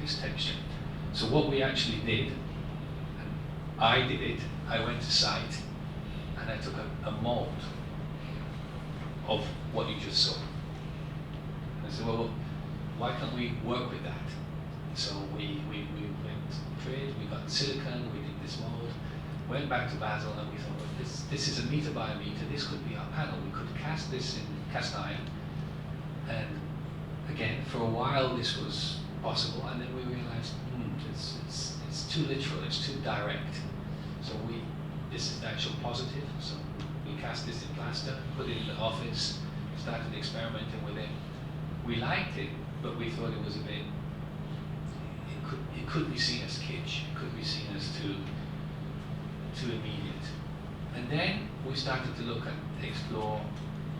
this texture. So what we actually did, and I did it, I went to site and I took a mold of what you just saw. And I said, well, why can't we work with that? So we went trade, we got silicon, we did this mold, went back to Basel, and we thought, well, this is a meter by a meter, this could be our panel. We could cast this in cast iron, and again, for a while this was possible, and then we realized, it's too literal, it's too direct. So this is the actual positive, so we cast this in plaster, put it in the office, started experimenting with it. We liked it, but we thought it was a bit, it could be seen as kitsch, it could be seen as too immediate. And then we started to look and explore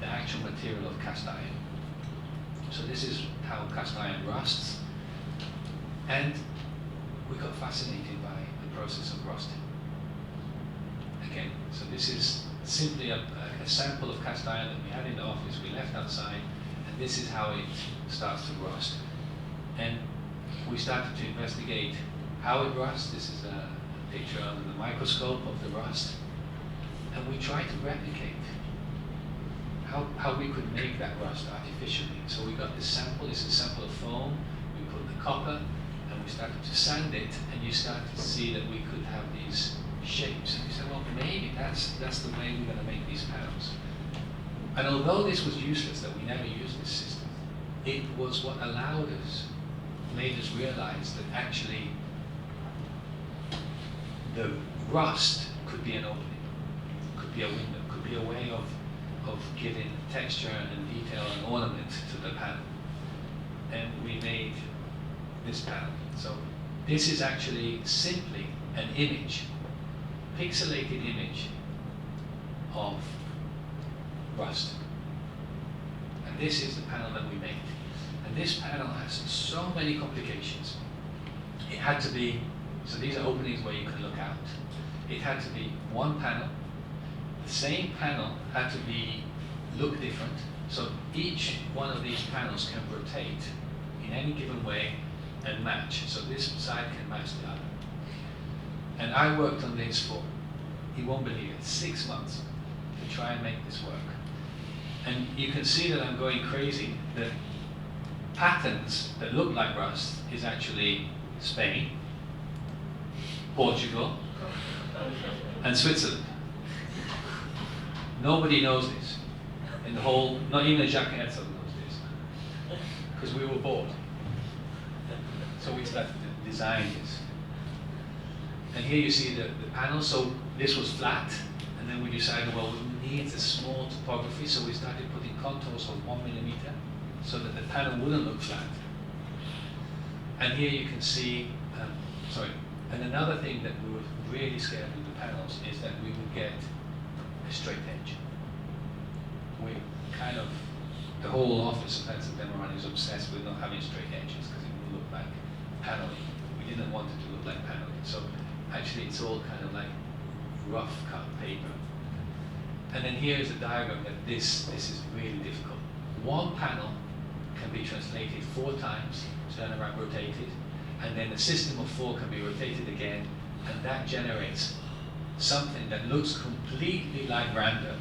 the actual material of cast iron. So this is how cast iron rusts, and we got fascinated by the process of rusting. Again, so this is simply a sample of cast iron that we had in the office, we left outside, and this is how it starts to rust. And we started to investigate how it rusts. This is a picture under the microscope of the rust, and we tried to replicate how we could make that rust artificially. So we got this sample, it's a sample of foam, we put the copper, and we started to sand it, and you start to see that we could have these shapes. And you said, well, maybe that's the way we're going to make these panels. And although this was useless, that we never used this system, it was what allowed us, made us realize that actually the rust could be an opening, could be a window, could be a way of giving texture and detail and ornament to the panel. And we made this panel. So this is actually simply an image, pixelated image of rust. And this is the panel that we made. And this panel has so many complications. It had to be, so these are openings where you can look out. It had to be one panel. The same panel had to look different. So each one of these panels can rotate in any given way and match. So this side can match the other. And I worked on this for, you won't believe it, 6 months to try and make this work. And you can see that I'm going crazy. The patterns that look like rust is actually Spain, Portugal, and Switzerland. Nobody knows this in the whole, not even Jacques Herzog knows this, because we were bored. So we started to design this. And here you see the panel. So this was flat, and then we decided, well, we need a small topography, so we started putting contours of 1 millimeter so that the panel wouldn't look flat. And here you can see, and another thing that we were really scared with the panels is that we would get a straight edge. We kind of, the whole office of Hansen Demeron is obsessed with not having straight edges because it would look like paneling. We didn't want it to look like paneling. So actually it's all kind of like rough cut paper. And then here is a diagram that this is really difficult. One panel can be translated 4 times, turn around, rotated, and then a system of 4 can be rotated again, and that generates something that looks completely like random,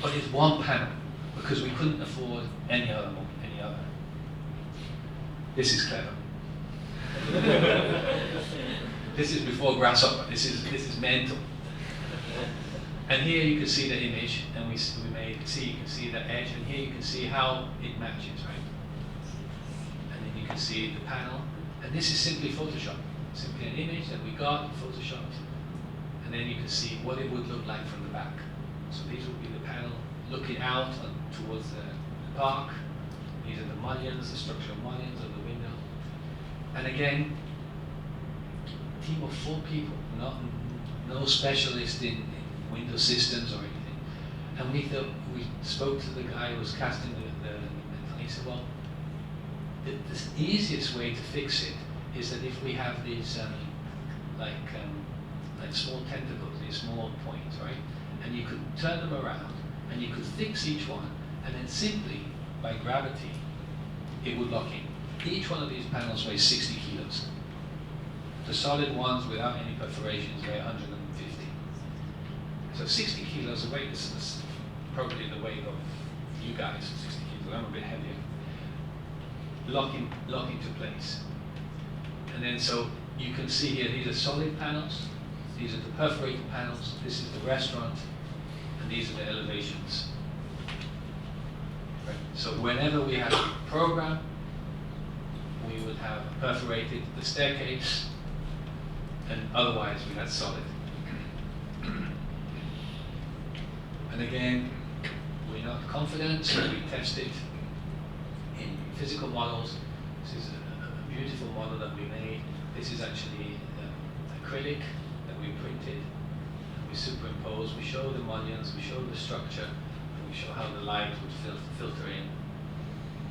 but it's one panel because we couldn't afford any other. This is clever. This is before Grasshopper. This is mental. And here you can see the image, and you can see the edge, and here you can see how it matches, right? And then you can see the panel, and this is simply Photoshop, simply an image that we got photoshopped, and then you can see what it would look like from the back. So these would be the panel looking out towards the park. These are the mullions, the structural mullions of the window. And again, a team of 4 people, no specialist in window systems or anything. And we spoke to the guy who was casting the and he said, well, the easiest way to fix it is that if we have these like small tentacles, these small points, right? And you could turn them around, and you could fix each one, and then simply by gravity, it would lock in. Each one of these panels weighs 60 kilos. The solid ones without any perforations weigh 150. So 60 kilos of weight is probably the weight of you guys, 60 kilos. I'm a bit heavier. Lock into place. And then so you can see here, these are solid panels. These are the perforated panels. This is the restaurant. And these are the elevations. Right. So whenever we had a program, we would have perforated the staircase, and otherwise we had solid. And again, we're not confident, so we test it in physical models. This is a beautiful model that we made. This is actually acrylic that we printed, and we superimpose. We show the mullions, we show the structure, and we show how the light would filter in.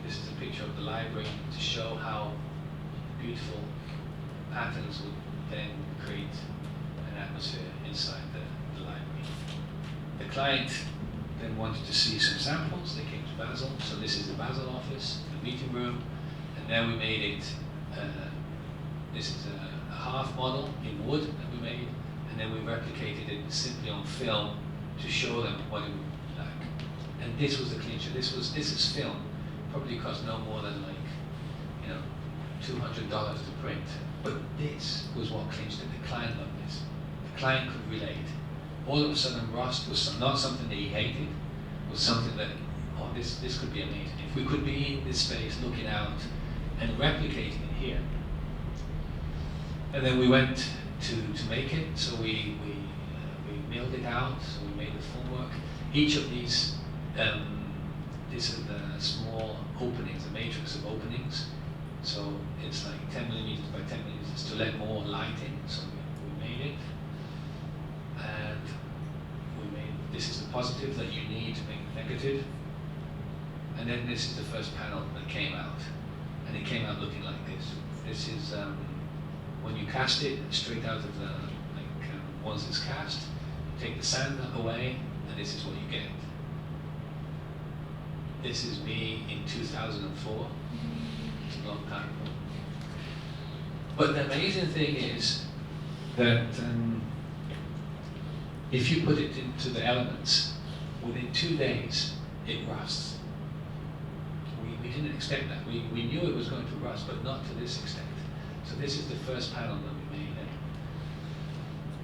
This is a picture of the library to show how beautiful patterns would then create an atmosphere inside the library. The client then wanted to see some samples. They came to Basel. So this is the Basel office, the meeting room, and then we made it. This is a half model in wood that we made, and then we replicated it simply on film to show them what it would look like. And this was the clincher. This is film. Probably cost no more than $200 to print. But this was what clinched it. The client loved this. The client could relate. All of a sudden, rust was not something that he hated. It was something that, oh, this could be amazing. If we could be in this space, looking out and replicating it here. And then we went to make it. So we milled it out. So we made the formwork. Each of these. These are the small openings, the matrix of openings. So it's like 10 millimeters by 10 millimeters to let more light in. So we made it. And this is the positive that you need to make the negative. And then this is the first panel that came out. And it came out looking like this. This is when you cast it straight out of the, once it's cast, you take the sand away, and this is what you get. This is me in 2004. It's a long time ago. But the amazing thing is that if you put it into the elements, within 2 days, it rusts. We didn't expect that. We knew it was going to rust, but not to this extent. So this is the first panel that we made.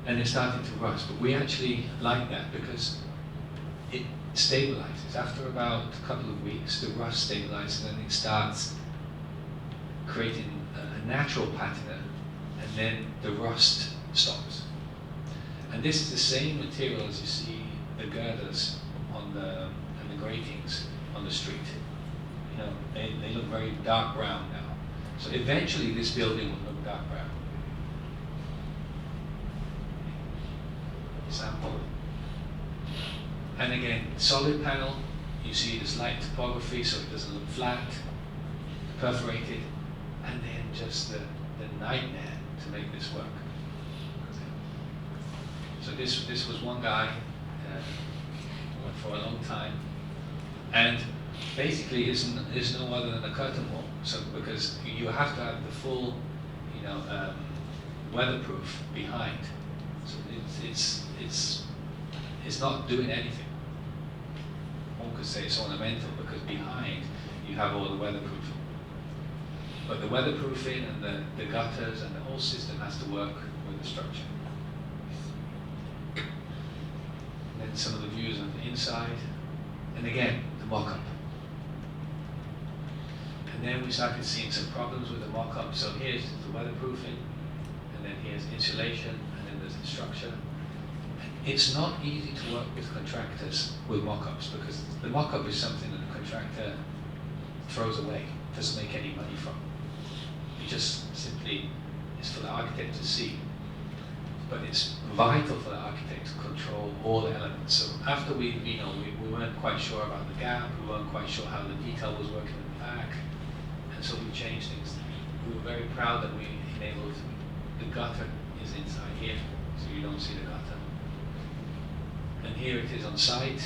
And it started to rust. But we actually like that because it stabilizes. After about a couple of weeks, the rust stabilizes and it starts creating a natural patina, and then the rust stops. And this is the same material as you see the girders on and the gratings on the street. They look very dark brown now. So eventually this building will look dark brown. Sample. And again, solid panel, you see this light topography so it doesn't look flat, perforated, and then just the nightmare to make this work. So this was one guy, worked for a long time, and basically is no other than a curtain wall. So because you have to have the full, weatherproof behind. So it's not doing anything. One could say it's ornamental because behind you have all the weatherproofing. But the weatherproofing and the gutters and the whole system has to work with the structure. And then some of the views on the inside. And again, the mock-up. And then we started seeing some problems with the mock-up. So here's the weatherproofing, and then here's insulation, and then there's the structure. It's not easy to work with contractors with mock-ups because the mock-up is something that the contractor throws away, doesn't make any money from. It just simply is for the architect to see. But it's vital for the architect to control all the elements. So after we weren't quite sure about the gap, we weren't quite sure how the detail was working in the back, and so we changed things. We were very proud that we enabled the gutter is inside here, so you don't see the gutter. And here it is on site.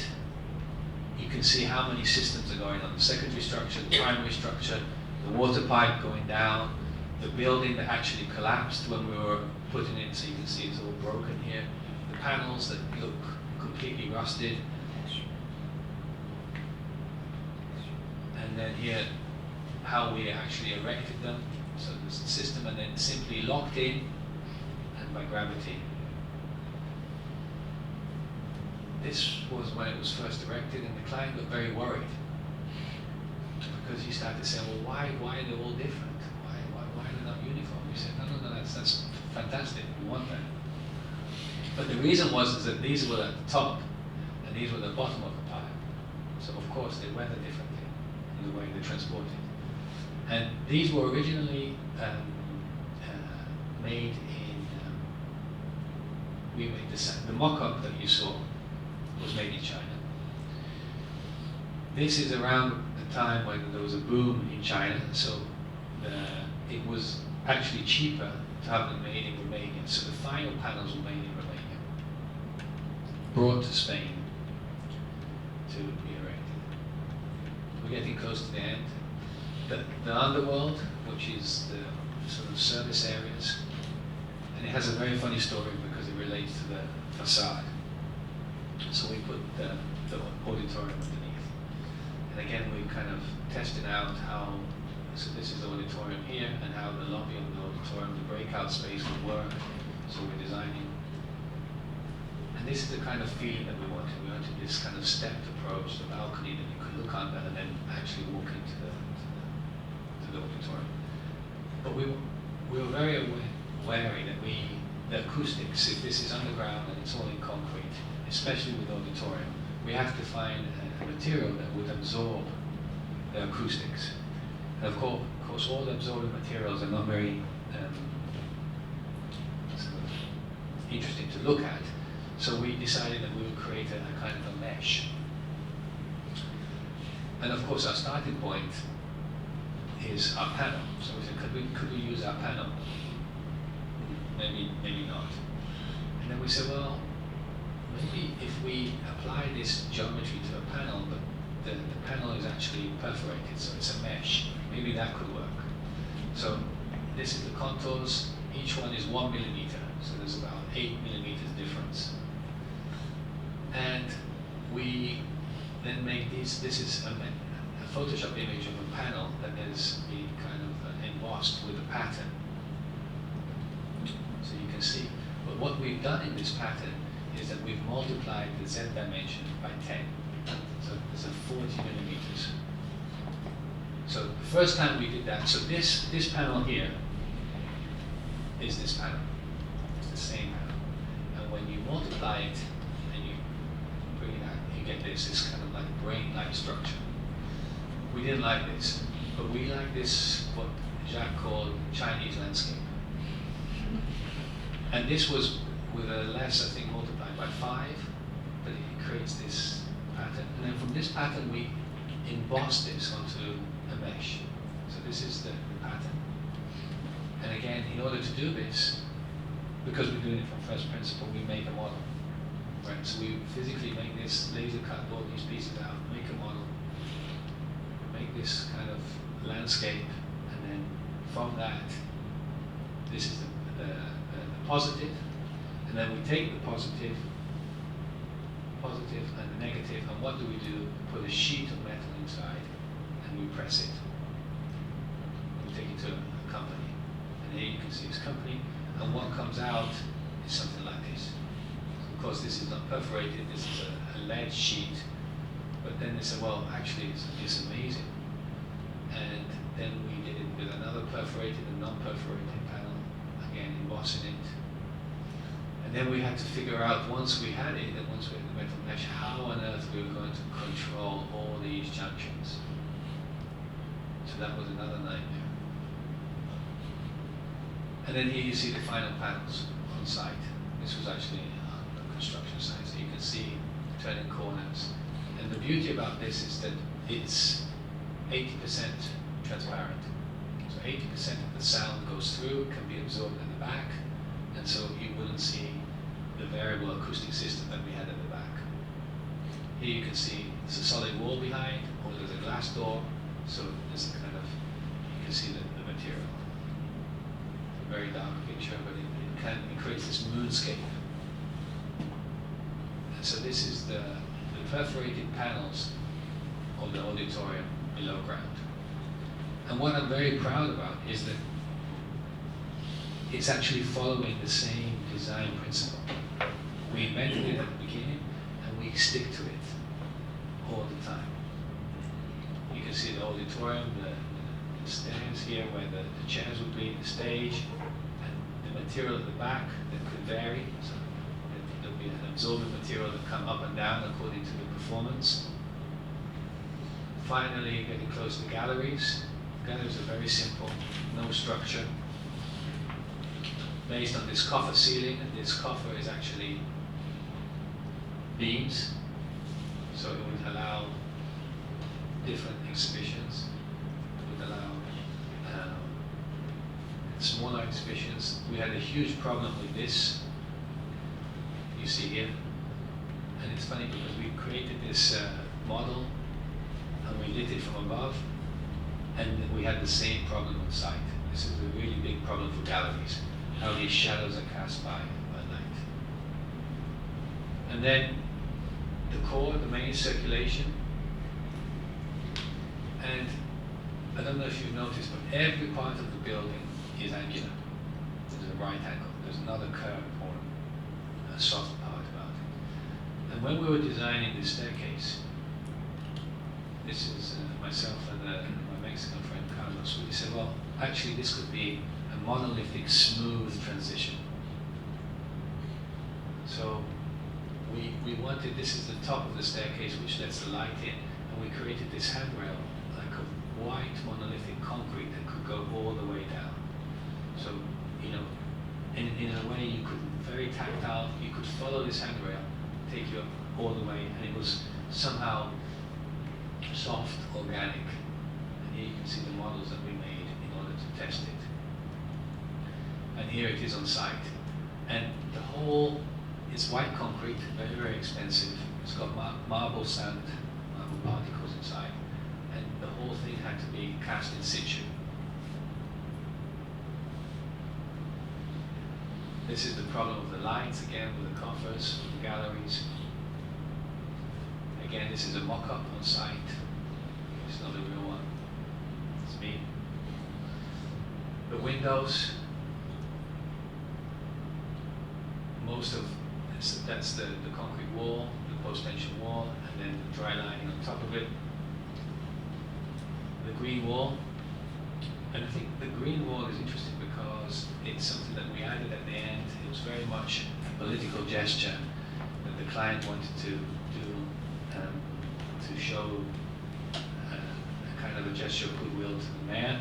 You can see how many systems are going on. The secondary structure, the primary structure, the water pipe going down, the building that actually collapsed when we were putting it, so you can see it's all broken here, the panels that look completely rusted, and then here how we actually erected them, so the system, and then simply locked in and by gravity. This was when it was first erected, and the client got very worried because he started saying, well, why are they all different? Why are they not uniform? We said, no, that's fantastic, we want that. But the reason was is that these were at the top and these were the bottom of the pipe. So of course they weather differently in the way they're transported. And these were originally made in, we made the mock-up that you saw was made in China. This is around the time when there was a boom in China, so it was actually cheaper to have them made in Romania. So the final panels were made in Romania, brought to Spain to be erected. We're getting close to the end. The underworld, which is the sort of service areas, and it has a very funny story because it relates to the facade. So we put the auditorium underneath. And again, we kind of tested out how, so this is the auditorium here, and how the lobby of the auditorium, the breakout space would work. So we're designing. And this is the kind of feeling that we wanted. We wanted this kind of stepped approach, the balcony that you could look under and then actually walk into the auditorium. But we were very wary that the acoustics, if this is underground and it's all in concrete, especially with auditorium, we have to find a material that would absorb the acoustics. And of course all the absorbent materials are not very sort of interesting to look at. So we decided that we would create a kind of a mesh. And of course our starting point is our panel. So we said, could we use our panel? Maybe not. And then we said, well, maybe if we apply this geometry to a panel, but the panel is actually perforated, so it's a mesh, maybe that could work. So this is the contours, each one is 1 millimeter, so there's about 8 millimeters difference. And we then make this is a Photoshop image of a panel that is being kind of embossed with a pattern. So you can see, but what we've done in this pattern is that we've multiplied the Z dimension by 10. So there's a 40 millimeters. So the first time we did that, so this panel here is this panel. It's the same panel. And when you multiply it and you bring it out, you get this kind of like brain-like structure. We didn't like this, but we like this, what Jacques called Chinese landscape. And this was with a less, I think, multiplied by 5, but it creates this pattern. And then from this pattern, we emboss this onto a mesh. So this is the pattern. And again, in order to do this, because we're doing it from first principle, we make a model. Right? So we physically make this, laser cut all these pieces out, make a model, make this kind of landscape, and then from that, this is the positive, and then we take the positive and the negative, and what do? Put a sheet of metal inside, and we press it. We take it to a company, and here you can see this company, and what comes out is something like this. Of course, this is not perforated, this is a lead sheet, but then they said, well, actually, it's amazing. And then we did it with another perforated and non-perforated panel, again embossing it. And then we had to figure out, once we had it, and once we had the metal mesh, how on earth we were going to control all these junctions. So that was another nightmare. And then here you see the final panels on site. This was actually on the construction site, so you can see turning corners. And the beauty about this is that it's 80% transparent. So 80% of the sound goes through, can be absorbed in the back, and so you wouldn't see the variable acoustic system that we had at the back. Here you can see there's a solid wall behind, or there's a glass door, so there's a kind of, you see the material. A very dark picture, but it creates this moonscape. And so this is the perforated panels of the auditorium below ground. And what I'm very proud about is that it's actually following the same design principle. We invented it at the beginning, and we stick to it all the time. You can see the auditorium, the stairs here where the chairs would be, the stage, and the material at the back that could vary. So there'll be an absorbent material that come up and down according to the performance. Finally, getting close to galleries. Galleries are very simple, no structure. Based on this coffer ceiling, and this coffer is actually beams, so it would allow different exhibitions. It would allow smaller exhibitions. We had a huge problem with this, you see here, and it's funny because we created this model and we lit it from above, and we had the same problem on site. This is a really big problem for galleries, how these shadows are cast by light. And then the core, the main circulation, and I don't know if you've noticed, but every part of the building is angular. There's a right angle, there's another curve or a soft part about it. And when we were designing this staircase, this is myself and my Mexican friend Carlos, we said, well, actually this could be a monolithic, smooth transition. So we wanted, this is the top of the staircase which lets the light in, and we created this handrail, like a white monolithic concrete that could go all the way down. So, you know, in a way you could, very tactile, you could follow this handrail, take you up all the way, and it was somehow soft, organic. And here you can see the models that we made in order to test it. And here it is on site. And the whole, it's white concrete, very, very expensive. It's got marble sand, marble particles inside. And the whole thing had to be cast in situ. This is the problem of the lights again, with the coffers, with the galleries. Again, this is a mock-up on site. It's not a real one. It's me. The windows, most of that's the concrete wall, the post-tension wall, and then the dry lining on top of it. The green wall, and I think the green wall is interesting because it's something that we added at the end. It was very much a political gesture that the client wanted to do to show a kind of a gesture of goodwill to the mayor.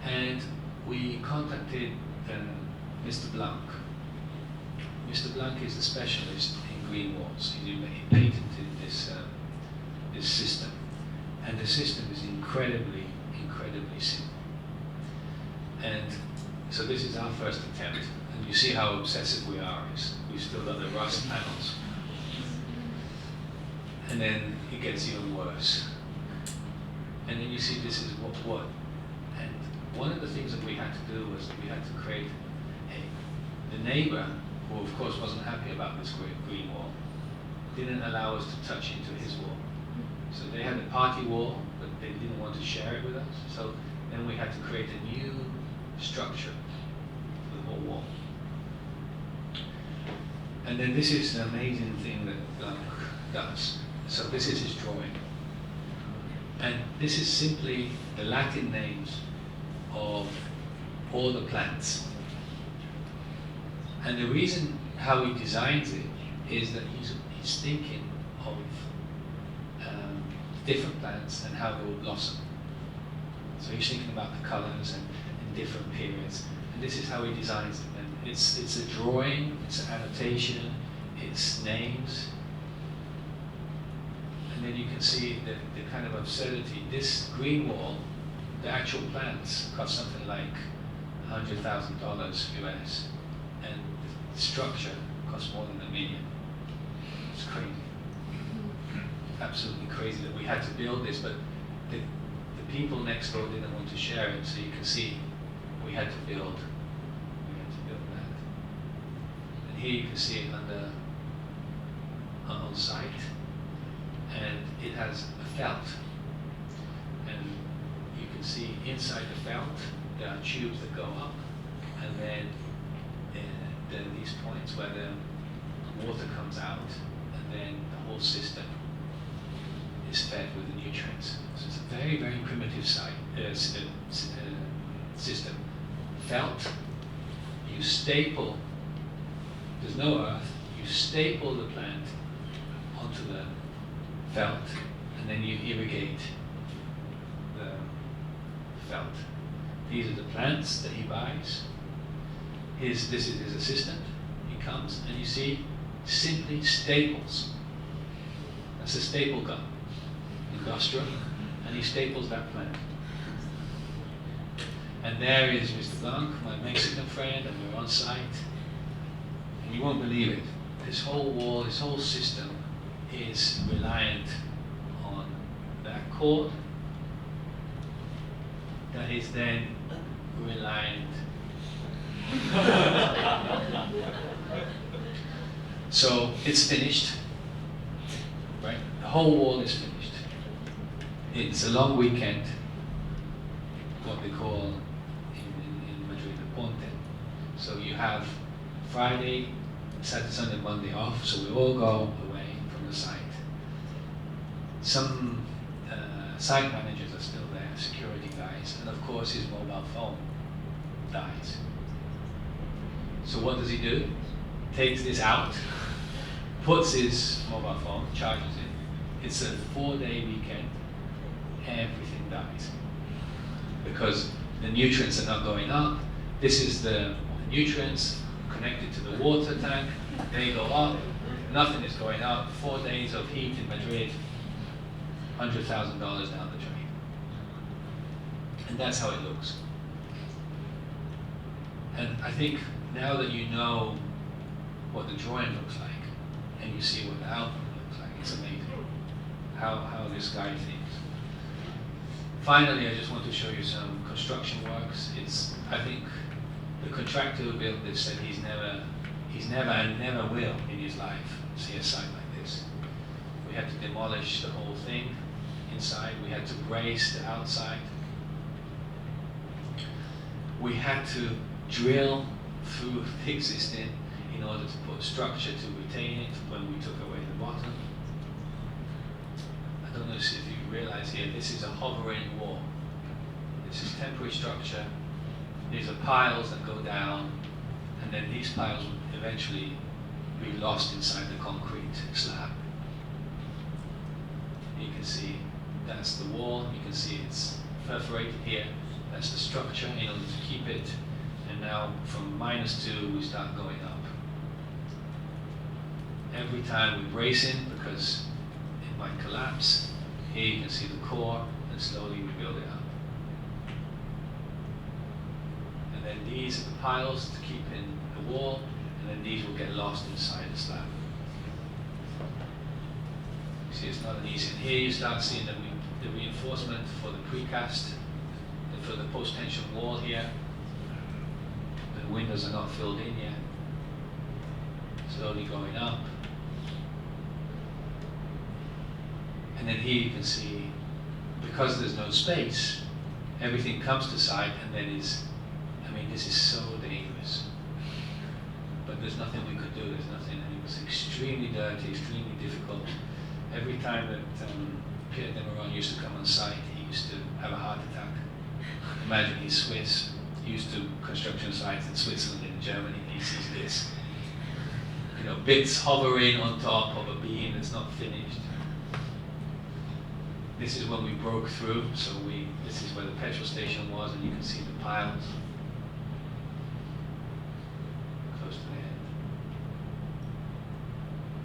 And we contacted Mr. Blanc. Mr. Blanc is a specialist in green walls. He patented this system, and the system is incredibly simple. And so this is our first attempt, and you see how obsessive we are. We've still got the rust panels, and then it gets even worse. And then you see this is what. And one of the things that we had to do was we had to create the neighbor, who of course wasn't happy about this green wall, didn't allow us to touch into his wall. So they had a party wall, but they didn't want to share it with us. So then we had to create a new structure for the whole wall. And then this is an amazing thing that Blanc does. So this is his drawing. And this is simply the Latin names of all the plants. And the reason how he designs it is that he's thinking of different plants and how they will blossom. So he's thinking about the colors and different periods. And this is how he designs it. And it's a drawing, it's an annotation, it's names. And then you can see the kind of absurdity. This green wall, the actual plants cost something like $100,000 US. And the structure costs more than $1 million. It's crazy. Absolutely crazy that we had to build this, but the people next door didn't want to share it, so you can see we had to build that. And here you can see it on site, and it has a felt. And you can see inside the felt there are tubes that go up, and then there are these points where the water comes out, and then the whole system is fed with the nutrients. So it's a very, very primitive system. Felt, you staple, there's no earth, you staple the plant onto the felt, and then you irrigate the felt. These are the plants that he buys. This is his assistant. He comes, and you see, simply staples. That's a staple gun, industrial, and he staples that plant. And there is Mr. Blanc, my Mexican friend, and we're on site. And you won't believe it. This whole wall, this whole system is reliant on that cord that is then reliant. So it's finished, right? The whole wall is finished. It's a long weekend, what they call in Madrid the Ponte. So you have Friday, Saturday, Sunday, Monday off, so we all go away from the site. Some site managers are still there, security guys, and of course his mobile phone dies. So what does he do? Takes this out, puts his mobile phone, charges it. It's a 4-day weekend, everything dies. Because the nutrients are not going up. This is the nutrients connected to the water tank. They go up, nothing is going up. 4 days of heat in Madrid, $100,000 down the drain. And that's how it looks. And I think now that you know what the drawing looks like, and you see what the output looks like, it's amazing how this guy thinks. Finally, I just want to show you some construction works. I think the contractor who built this said he's never and never will in his life see a site like this. We had to demolish the whole thing inside. We had to brace the outside. We had to drill through the existing in order to put structure to retain it when we took away the bottom. I don't know if you realize here, this is a hovering wall. This is temporary structure. These are piles that go down, and then these piles will eventually be lost inside the concrete slab. You can see that's the wall. You can see it's perforated here. That's the structure in order to keep it. And now from -2 we start going up. Every time we brace in because it might collapse. Here you can see the core, and slowly we build it up. And then these are the piles to keep in the wall, and then these will get lost inside the slab. You see, it's not an easy. And here you start seeing the reinforcement for the precast, and for the post-tension wall here. The windows are not filled in yet. Slowly going up. And then here you can see, because there's no space, everything comes to site and then this is so dangerous. But there's nothing we could do, there's nothing, and it was extremely dirty, extremely difficult. Every time that Pierre Demeron used to come on site, he used to have a heart attack. Imagine he's Swiss, used to construction sites in Switzerland and Germany, and he sees this. Bits hovering on top of a beam that's not finished. This is when we broke through, so this is where the petrol station was, and you can see the piles close to the end.